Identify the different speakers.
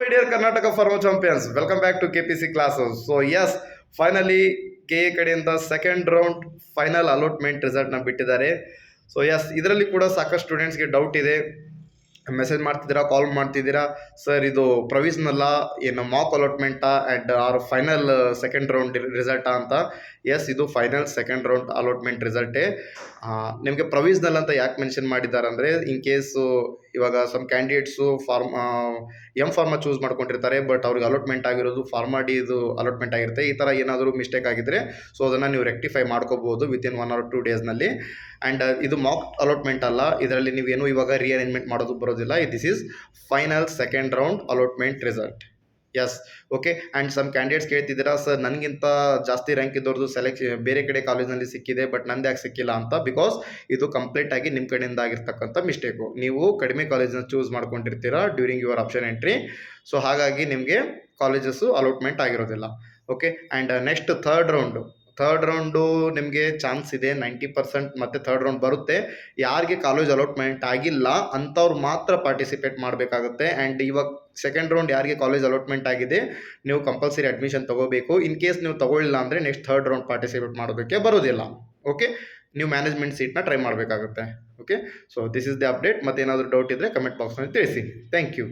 Speaker 1: My dear Karnataka Pharma Champions, welcome back to KPC classes. So yes, finally KA ಕಡೆಯಿಂದ second round final allotment ರಿಸಲ್ಟ್ನ ಬಿಟ್ಟಿದ್ದಾರೆ. So S, ಇದರಲ್ಲಿ ಕೂಡ ಸಾಕಷ್ಟು ಸ್ಟೂಡೆಂಟ್ಸ್ಗೆ ಡೌಟ್ ಇದೆ. ಮೆಸೇಜ್ ಮಾಡ್ತಿದ್ದೀರಾ, ಕಾಲ್ ಮಾಡ್ತಿದ್ದೀರಾ, ಸರ್ ಇದು ಪ್ರೊವಿಷನಲ್ಲ, ಏನು ಮಾಕ್ ಅಲಾಟ್ಮೆಂಟಾ and or final second round ರಿಸಲ್ಟಾ ಅಂತ. ಎಸ್, ಇದು ಫೈನಲ್ ಸೆಕೆಂಡ್ ರೌಂಡ್ ಅಲಾಟ್ಮೆಂಟ್ ರಿಸಲ್ಟೇ. ನಿಮಗೆ ಪ್ರೊವಿಷನಲ್ ಅಂತ ಯಾಕೆ ಮೆನ್ಷನ್ ಮಾಡಿದ್ದಾರೆ ಅಂದರೆ, ಇನ್ ಕೇಸು ಇವಾಗ ಸಮ್ ಕ್ಯಾಂಡಿಡೇಟ್ಸು ಫಾರ್ಮಾ ಚೂಸ್ ಮಾಡ್ಕೊಂಡಿರ್ತಾರೆ, ಬಟ್ ಅವ್ರಿಗೆ ಅಲಾಟ್ಮೆಂಟ್ ಆಗಿರೋದು ಫಾರ್ಮಾ ಡಿದು ಅಲಾಟ್ಮೆಂಟ್ ಆಗಿರುತ್ತೆ. ಈ ಥರ ಏನಾದರೂ ಮಿಸ್ಟೇಕ್ ಆಗಿದ್ರೆ ಸೊ ಅದನ್ನು ನೀವು ರೆಕ್ಟಿಫೈ ಮಾಡ್ಕೋಬೋದು ವಿತಿನ್ 1 or 2 ಡೇಸ್ನಲ್ಲಿ. ಆ್ಯಂಡ್ ಇದು ಮಾಕ್ ಅಲಾಟ್ಮೆಂಟ್ ಅಲ್ಲ, ಇದರಲ್ಲಿ ನೀವೇನು ಇವಾಗ ರಿಅರೇಂಜ್ಮೆಂಟ್ ಮಾಡೋದು ಬರೋದಿಲ್ಲ. This is final second round allotment result. Yes, okay. And some candidates ಕೇಳ್ತಿದ್ದೀರಾ, ಸರ್ ನನಗಿಂತ ಜಾಸ್ತಿ ರ್ಯಾಂಕ್ ಇದ್ದವ್ರದ್ದು ಬೇರೆ ಕಡೆ ಕಾಲೇಜ್ನಲ್ಲಿ ಸಿಕ್ಕಿದೆ, ಬಟ್ ನಂದು ಯಾಕೆ ಸಿಕ್ಕಿಲ್ಲ ಅಂತ. ಬಿಕಾಸ್ ಇದು ಕಂಪ್ಲೀಟಾಗಿ ನಿಮ್ಮ ಕಡೆಯಿಂದ ಆಗಿರ್ತಕ್ಕಂಥ ಮಿಸ್ಟೇಕು. ನೀವು ಕಡಿಮೆ ಕಾಲೇಜನ್ನ ಚೂಸ್ ಮಾಡ್ಕೊಂಡಿರ್ತೀರಾ during your option entry. So ಹಾಗಾಗಿ ನಿಮಗೆ ಕಾಲೇಜಸ್ಸು ಅಲಾಟ್ಮೆಂಟ್ ಆಗಿರೋದಿಲ್ಲ. Okay. And next third round ನಿಮಗೆ ಚಾನ್ಸ್ ಇದೆ 90%, ಮತ್ತು ಥರ್ಡ್ ರೌಂಡ್ ಬರುತ್ತೆ. ಯಾರಿಗೆ ಕಾಲೇಜ್ ಅಲಾಟ್ಮೆಂಟ್ ಆಗಿಲ್ಲ ಅಂಥವ್ರು ಮಾತ್ರ ಪಾರ್ಟಿಸಿಪೇಟ್ ಮಾಡಬೇಕಾಗುತ್ತೆ. ಆ್ಯಂಡ್ ಇವಾಗ ಸೆಕೆಂಡ್ ರೌಂಡ್ ಯಾರಿಗೆ ಕಾಲೇಜ್ ಅಲಾಟ್ಮೆಂಟ್ ಆಗಿದೆ, ನೀವು ಕಂಪಲ್ಸರಿ ಅಡ್ಮಿಷನ್ ತೊಗೋಬೇಕು. ಇನ್ ಕೇಸ್ ನೀವು ತೊಗೊಳ್ಳಿಲ್ಲ ಅಂದರೆ ನೆಕ್ಸ್ಟ್ ಥರ್ಡ್ ರೌಂಡ್ ಪಾರ್ಟಿಸಿಪೇಟ್ ಮಾಡೋದಕ್ಕೆ ಬರೋದಿಲ್ಲ. ಓಕೆ, ನೀವು ಮ್ಯಾನೇಜ್ಮೆಂಟ್ ಸೀಟ್ನ ಟ್ರೈ ಮಾಡಬೇಕಾಗುತ್ತೆ. Okay, so this is the update. ಮತ್ತು ಏನಾದರೂ ಡೌಟ್ ಇದ್ದರೆ ಕಮೆಂಟ್ ಬಾಕ್ಸ್ನಲ್ಲಿ ತಿಳಿಸಿ. Thank you.